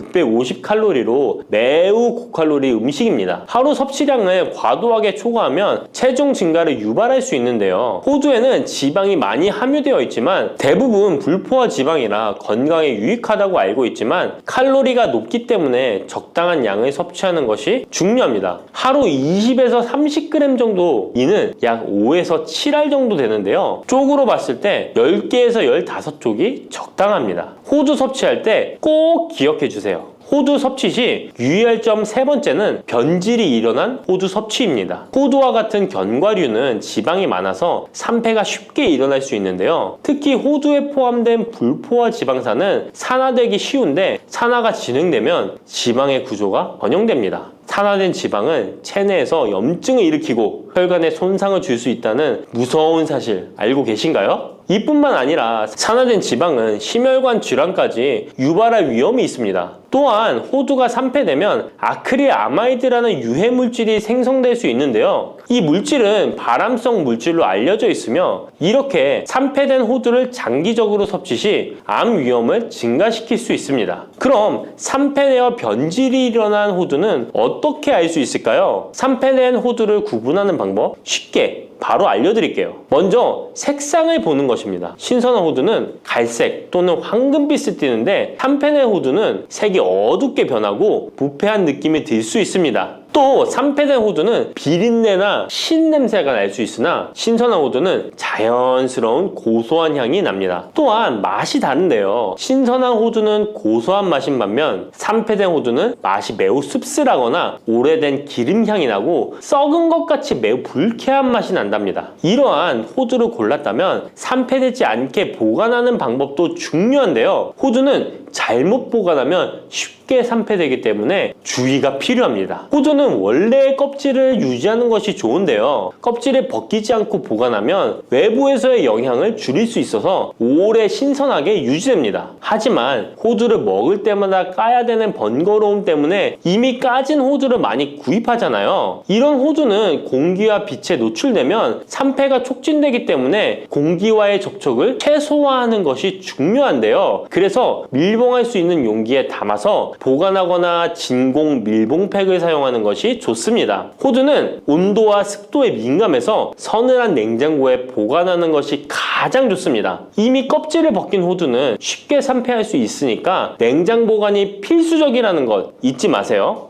650칼로리로 매우 고칼로리 음식입니다. 하루 섭취량을 과도하게 초과하면 체중 증가를 유발할 수 있는데요. 호두에는 지방이 많이 함유되어 있지만 대부분 불포화 지방이라 건강에 유익하다고 알고 있지만 칼로리가 높기 때문에 적당한 양을 섭취하는 것이 중요합니다. 하루 20에서 30g 정도, 이는 약 5에서 7알 정도 되는데요. 쪽으로 봤을 때 10개에서 15쪽이 적당합니다. 호두 섭취할 때 꼭 기억해 주세요. 호두 섭취 시 유의할 점 세 번째는 변질이 일어난 호두 섭취입니다. 호두와 같은 견과류는 지방이 많아서 산패가 쉽게 일어날 수 있는데요. 특히 호두에 포함된 불포화 지방산은 산화되기 쉬운데 산화가 진행되면 지방의 구조가 변형됩니다. 산화된 지방은 체내에서 염증을 일으키고 혈관에 손상을 줄 수 있다는 무서운 사실 알고 계신가요? 이뿐만 아니라 산화된 지방은 심혈관 질환까지 유발할 위험이 있습니다. 또한 호두가 산패되면 아크릴아마이드라는 유해 물질이 생성될 수 있는데요. 이 물질은 발암성 물질로 알려져 있으며 이렇게 산패된 호두를 장기적으로 섭취 시 암 위험을 증가시킬 수 있습니다. 그럼 산패되어 변질이 일어난 호두는 어떻게 알 수 있을까요? 산패된 호두를 구분하는 방법 쉽게 바로 알려드릴게요. 먼저 색상을 보는 것입니다. 신선한 호두는 갈색 또는 황금빛을 띠는데 산패된 호두는 색이 어둡게 변하고 부패한 느낌이 들 수 있습니다. 또 산패된 호두는 비린내나 신냄새가 날 수 있으나 신선한 호두는 자연스러운 고소한 향이 납니다. 또한 맛이 다른데요. 신선한 호두는 고소한 맛인 반면 산패된 호두는 맛이 매우 씁쓸하거나 오래된 기름향이 나고 썩은 것 같이 매우 불쾌한 맛이 난답니다. 이러한 호두를 골랐다면 산패되지 않게 보관하는 방법도 중요한데요. 호두는 잘못 보관하면 쉽게 산패되기 때문에 주의가 필요합니다. 호두는 원래의 껍질을 유지하는 것이 좋은데요. 껍질을 벗기지 않고 보관하면 외부에서의 영향을 줄일 수 있어서 오래 신선하게 유지됩니다. 하지만 호두를 먹을 때마다 까야 되는 번거로움 때문에 이미 까진 호두를 많이 구입하잖아요. 이런 호두는 공기와 빛에 노출되면 산패가 촉진되기 때문에 공기와의 접촉을 최소화하는 것이 중요한데요. 그래서 밀봉할 수 있는 용기에 담아서 보관하거나 진공 밀봉팩을 사용하는 것이 좋습니다. 호두는 온도와 습도에 민감해서 서늘한 냉장고에 보관하는 것이 가장 좋습니다. 이미 껍질을 벗긴 호두는 쉽게 산패할 수 있으니까 냉장 보관이 필수적이라는 것 잊지 마세요.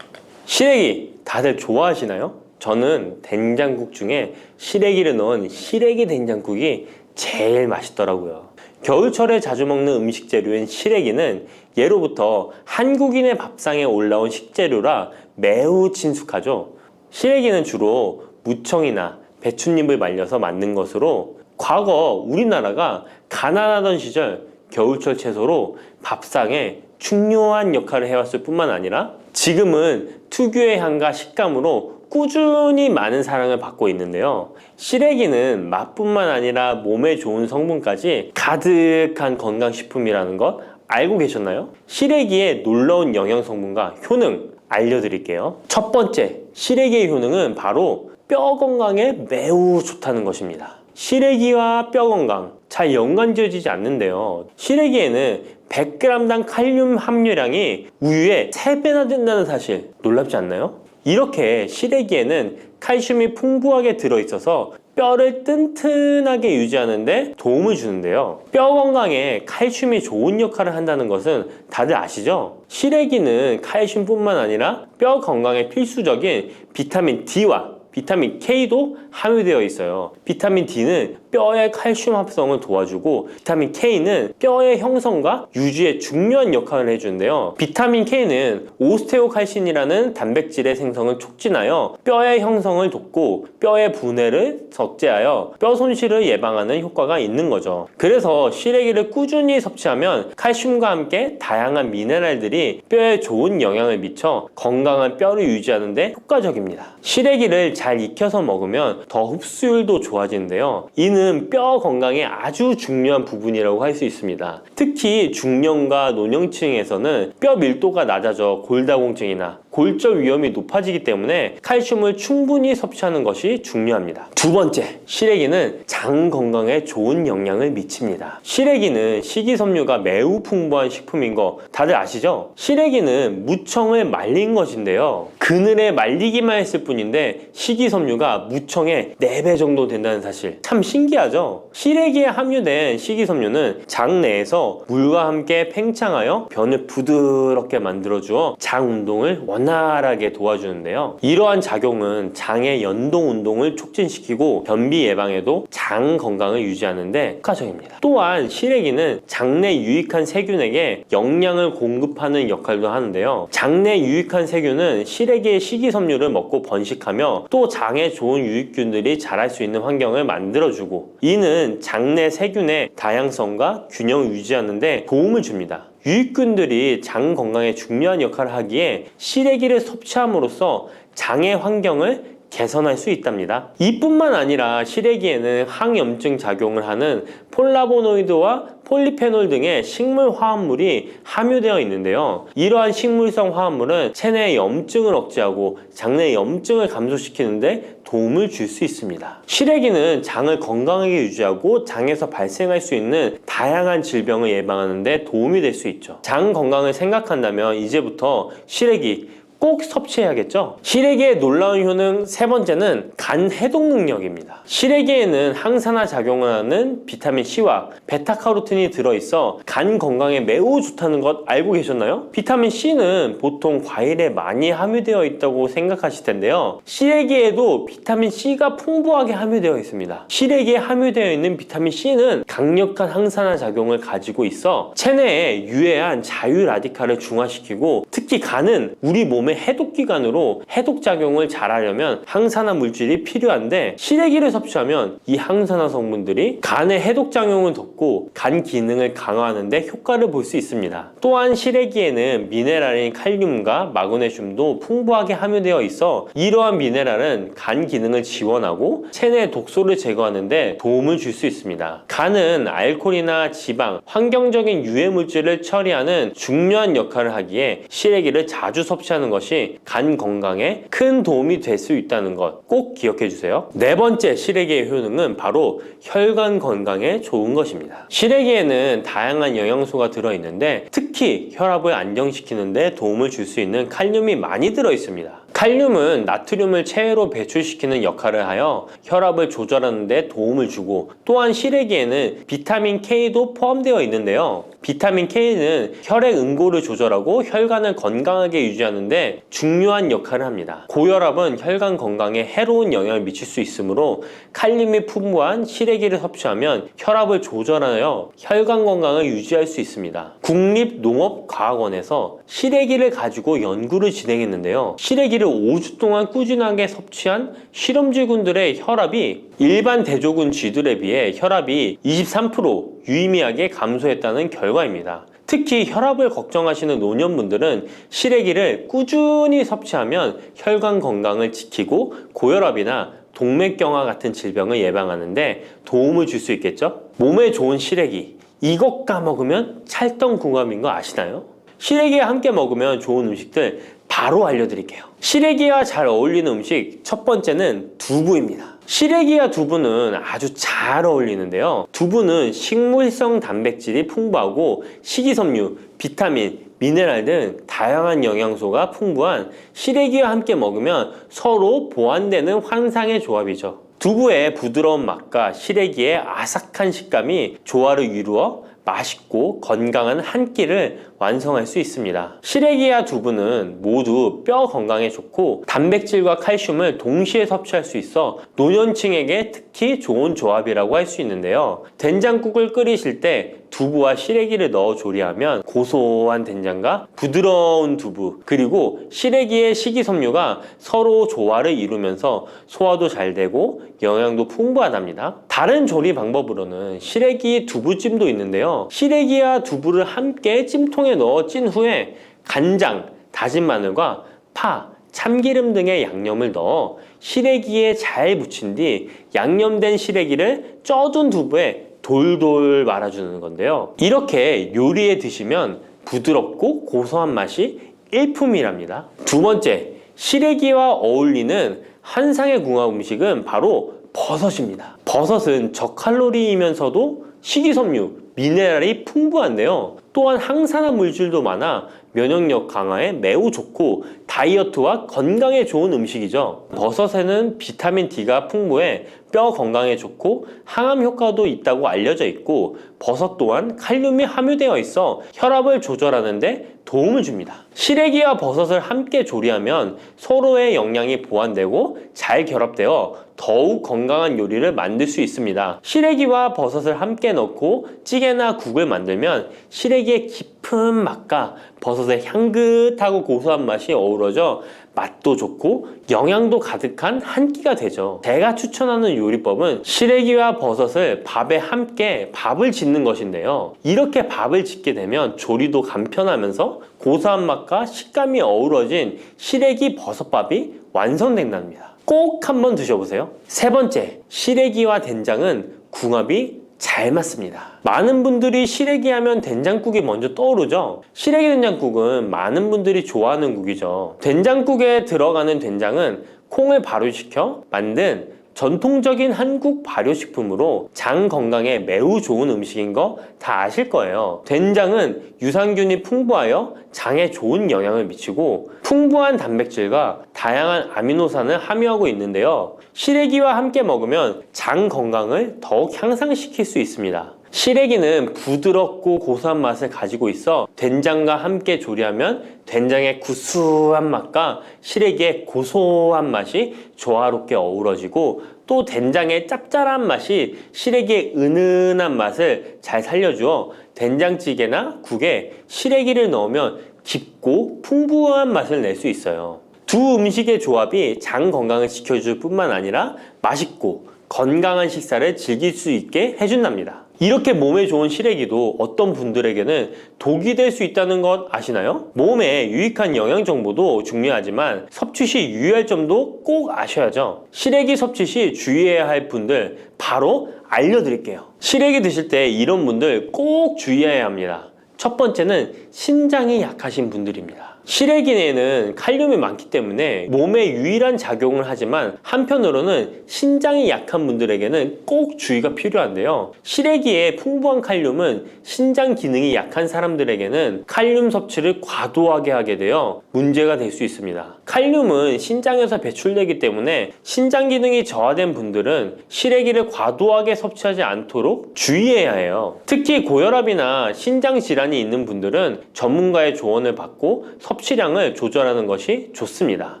시래기 다들 좋아하시나요? 저는 된장국 중에 시래기를 넣은 시래기 된장국이 제일 맛있더라고요. 겨울철에 자주 먹는 음식 재료인 시래기는 예로부터 한국인의 밥상에 올라온 식재료라 매우 친숙하죠. 시래기는 주로 무청이나 배춧잎을 말려서 만든 것으로 과거 우리나라가 가난하던 시절 겨울철 채소로 밥상에 중요한 역할을 해왔을 뿐만 아니라 지금은 특유의 향과 식감으로 꾸준히 많은 사랑을 받고 있는데요. 시래기는 맛뿐만 아니라 몸에 좋은 성분까지 가득한 건강식품이라는 것 알고 계셨나요? 시래기의 놀라운 영양 성분과 효능 알려드릴게요. 첫 번째, 시래기의 효능은 바로 뼈 건강에 매우 좋다는 것입니다. 시래기와 뼈 건강 잘 연관지어지지 않는데요. 시래기에는 100g당 칼륨 함유량이 우유의 3배나 된다는 사실 놀랍지 않나요? 이렇게 시래기에는 칼슘이 풍부하게 들어있어서 뼈를 튼튼하게 유지하는 데 도움을 주는데요. 뼈 건강에 칼슘이 좋은 역할을 한다는 것은 다들 아시죠? 시래기는 칼슘뿐만 아니라 뼈 건강에 필수적인 비타민 D와 비타민 K도 함유되어 있어요. 비타민 D는 뼈의 칼슘 합성을 도와주고 비타민 K는 뼈의 형성과 유지에 중요한 역할을 해주는데요. 비타민 K는 오스테오칼신이라는 단백질의 생성을 촉진하여 뼈의 형성을 돕고 뼈의 분해를 억제하여 뼈 손실을 예방하는 효과가 있는 거죠. 그래서 시래기를 꾸준히 섭취하면 칼슘과 함께 다양한 미네랄들이 뼈에 좋은 영향을 미쳐 건강한 뼈를 유지하는 데 효과적입니다. 시래기를 잘 익혀서 먹으면 더 흡수율도 좋아지는데요. 이는 뼈 건강에 아주 중요한 부분이라고 할 수 있습니다. 특히 중년과 노년층에서는 뼈 밀도가 낮아져 골다공증이나 골절 위험이 높아지기 때문에 칼슘을 충분히 섭취하는 것이 중요합니다. 두 번째, 시래기는 장 건강에 좋은 영향을 미칩니다. 시래기는 식이섬유가 매우 풍부한 식품인 거 다들 아시죠? 시래기는 무청을 말린 것인데요. 그늘에 말리기만 했을 뿐인데 식이섬유가 무청의 4배 정도 된다는 사실 참 신기하죠? 시래기에 함유된 식이섬유는 장 내에서 물과 함께 팽창하여 변을 부드럽게 만들어주어 장 운동을 원활하게 도와주는데요. 이러한 작용은 장의 연동 운동을 촉진시키고 변비 예방에도 장 건강을 유지하는 데 효과적입니다. 또한 시래기는 장내 유익한 세균에게 영양을 공급하는 역할도 하는데요. 장내 유익한 세균은 시래기의 식이섬유를 먹고 번식하며 또 장에 좋은 유익균들이 자랄 수 있는 환경을 만들어주고 이는 장내 세균의 다양성과 균형을 유지하는 데 도움을 줍니다. 유익균들이 장 건강에 중요한 역할을 하기에 시래기를 섭취함으로써 장의 환경을 개선할 수 있답니다. 이뿐만 아니라 시래기에는 항염증 작용을 하는 폴라보노이드와 폴리페놀 등의 식물 화합물이 함유되어 있는데요. 이러한 식물성 화합물은 체내의 염증을 억제하고 장내 염증을 감소시키는데 도움을 줄 수 있습니다. 시래기는 장을 건강하게 유지하고 장에서 발생할 수 있는 다양한 질병을 예방하는 데 도움이 될 수 있죠. 장 건강을 생각한다면 이제부터 시래기 꼭 섭취해야겠죠? 시래기의 놀라운 효능 세 번째는 간 해독 능력입니다. 시래기에는 항산화 작용을 하는 비타민 C와 베타카로틴이 들어있어 간 건강에 매우 좋다는 것 알고 계셨나요? 비타민 C는 보통 과일에 많이 함유되어 있다고 생각하실 텐데요. 시래기에도 비타민 C가 풍부하게 함유되어 있습니다. 시래기에 함유되어 있는 비타민 C는 강력한 항산화 작용을 가지고 있어 체내에 유해한 자유 라디칼을 중화시키고 특히 간은 우리 몸의 해독기관으로 해독작용을 잘하려면 항산화 물질이 필요한데 시래기를 섭취하면 이 항산화 성분들이 간의 해독작용을 돕고 간 기능을 강화하는 데 효과를 볼 수 있습니다. 또한 시래기에는 미네랄인 칼륨과 마그네슘도 풍부하게 함유되어 있어 이러한 미네랄은 간 기능을 지원하고 체내 독소를 제거하는 데 도움을 줄 수 있습니다. 간은 알코올이나 지방, 환경적인 유해 물질을 처리하는 중요한 역할을 하기에 시래기를 자주 섭취하는 것이 간 건강에 큰 도움이 될 수 있다는 것 꼭 기억해 주세요. 네 번째 시래기의 효능은 바로 혈관 건강에 좋은 것입니다. 시래기에는 다양한 영양소가 들어있는데 특히 혈압을 안정시키는 데 도움을 줄 수 있는 칼륨이 많이 들어있습니다. 칼륨은 나트륨을 체외로 배출시키는 역할을 하여 혈압을 조절하는 데 도움을 주고 또한 시래기에는 비타민 K도 포함되어 있는데요. 비타민 K는 혈액 응고를 조절하고 혈관을 건강하게 유지하는 데 중요한 역할을 합니다. 고혈압은 혈관 건강에 해로운 영향을 미칠 수 있으므로 칼륨이 풍부한 시래기를 섭취하면 혈압을 조절하여 혈관 건강을 유지할 수 있습니다. 국립농업과학원에서 시래기를 가지고 연구를 진행했는데요. 시래기를 5주 동안 꾸준하게 섭취한 실험쥐군들의 혈압이 일반 대조군 쥐들에 비해 혈압이 23% 유의미하게 감소했다는 결과입니다. 특히 혈압을 걱정하시는 노년분들은 시래기를 꾸준히 섭취하면 혈관 건강을 지키고 고혈압이나 동맥경화 같은 질병을 예방하는데 도움을 줄 수 있겠죠? 몸에 좋은 시래기, 이것과 먹으면 찰떡궁합인 거 아시나요? 시래기와 함께 먹으면 좋은 음식들 바로 알려드릴게요. 시래기와 잘 어울리는 음식 첫 번째는 두부입니다. 시래기와 두부는 아주 잘 어울리는데요. 두부는 식물성 단백질이 풍부하고 식이섬유, 비타민, 미네랄 등 다양한 영양소가 풍부한 시래기와 함께 먹으면 서로 보완되는 환상의 조합이죠. 두부의 부드러운 맛과 시래기의 아삭한 식감이 조화를 이루어 맛있고 건강한 한 끼를 완성할 수 있습니다. 시래기와 두부는 모두 뼈 건강에 좋고 단백질과 칼슘을 동시에 섭취할 수 있어 노년층에게 특히 좋은 조합이라고 할 수 있는데요. 된장국을 끓이실 때 두부와 시래기를 넣어 조리하면 고소한 된장과 부드러운 두부 그리고 시래기의 식이섬유가 서로 조화를 이루면서 소화도 잘 되고 영양도 풍부하답니다. 다른 조리 방법으로는 시래기 두부찜도 있는데요. 시래기와 두부를 함께 찜통에 넣어 찐 후에 간장, 다진 마늘과 파, 참기름 등의 양념을 넣어 시래기에 잘 묻힌 뒤 양념된 시래기를 쪄둔 두부에 돌돌 말아주는 건데요. 이렇게 요리에 드시면 부드럽고 고소한 맛이 일품이랍니다. 두 번째, 시래기와 어울리는 환상의 궁합 음식은 바로 버섯입니다. 버섯은 저칼로리이면서도 식이섬유, 미네랄이 풍부한데요. 또한 항산화 물질도 많아 면역력 강화에 매우 좋고 다이어트와 건강에 좋은 음식이죠. 버섯에는 비타민 D가 풍부해 뼈 건강에 좋고 항암 효과도 있다고 알려져 있고 버섯 또한 칼륨이 함유되어 있어 혈압을 조절하는 데 도움을 줍니다. 시래기와 버섯을 함께 조리하면 서로의 영양이 보완되고 잘 결합되어 더욱 건강한 요리를 만들 수 있습니다. 시래기와 버섯을 함께 넣고 찌개나 국을 만들면 시래기의 깊은 맛과 버섯의 향긋하고 고소한 맛이 어우러져 맛도 좋고 영양도 가득한 한 끼가 되죠. 제가 추천하는 요리법은 시래기와 버섯을 밥에 함께 밥을 짓는 것인데요. 이렇게 밥을 짓게 되면 조리도 간편하면서 고소한 맛과 식감이 어우러진 시래기 버섯밥이 완성된답니다. 꼭 한번 드셔보세요. 세 번째, 시래기와 된장은 궁합이 잘 맞습니다. 많은 분들이 시래기 하면 된장국이 먼저 떠오르죠. 시래기 된장국은 많은 분들이 좋아하는 국이죠. 된장국에 들어가는 된장은 콩을 발효시켜 만든 전통적인 한국 발효식품으로 장 건강에 매우 좋은 음식인 거 다 아실 거예요. 된장은 유산균이 풍부하여 장에 좋은 영향을 미치고 풍부한 단백질과 다양한 아미노산을 함유하고 있는데요. 시래기와 함께 먹으면 장 건강을 더욱 향상시킬 수 있습니다. 시래기는 부드럽고 고소한 맛을 가지고 있어 된장과 함께 조리하면 된장의 구수한 맛과 시래기의 고소한 맛이 조화롭게 어우러지고 또 된장의 짭짤한 맛이 시래기의 은은한 맛을 잘 살려주어 된장찌개나 국에 시래기를 넣으면 깊고 풍부한 맛을 낼 수 있어요. 두 음식의 조합이 장 건강을 지켜줄 뿐만 아니라 맛있고 건강한 식사를 즐길 수 있게 해준답니다. 이렇게 몸에 좋은 시래기도 어떤 분들에게는 독이 될 수 있다는 것 아시나요? 몸에 유익한 영양 정보도 중요하지만 섭취 시 유의할 점도 꼭 아셔야죠. 시래기 섭취 시 주의해야 할 분들 바로 알려드릴게요. 시래기 드실 때 이런 분들 꼭 주의해야 합니다. 첫 번째는 신장이 약하신 분들입니다. 시래기에는 칼륨이 많기 때문에 몸에 유일한 작용을 하지만 한편으로는 신장이 약한 분들에게는 꼭 주의가 필요한데요. 시래기의 풍부한 칼륨은 신장 기능이 약한 사람들에게는 칼륨 섭취를 과도하게 하게 되어 문제가 될 수 있습니다. 칼륨은 신장에서 배출되기 때문에 신장 기능이 저하된 분들은 시래기를 과도하게 섭취하지 않도록 주의해야 해요. 특히 고혈압이나 신장 질환이 있는 분들은 전문가의 조언을 받고 섭취량을 조절하는 것이 좋습니다.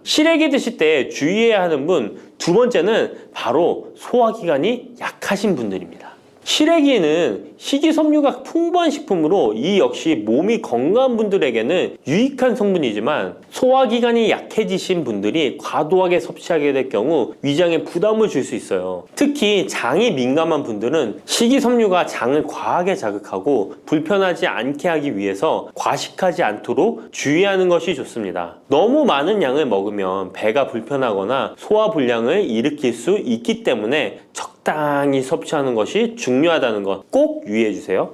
시래기 드실 때 주의해야 하는 분 두 번째는 바로 소화기관이 약하신 분들입니다. 시래기는 식이섬유가 풍부한 식품으로 이 역시 몸이 건강한 분들에게는 유익한 성분이지만 소화기관이 약해지신 분들이 과도하게 섭취하게 될 경우 위장에 부담을 줄 수 있어요. 특히 장이 민감한 분들은 식이섬유가 장을 과하게 자극하고 불편하지 않게 하기 위해서 과식하지 않도록 주의하는 것이 좋습니다. 너무 많은 양을 먹으면 배가 불편하거나 소화불량을 일으킬 수 있기 때문에 적당히 섭취하는 것이 중요하다는 것 꼭 유의해 주세요.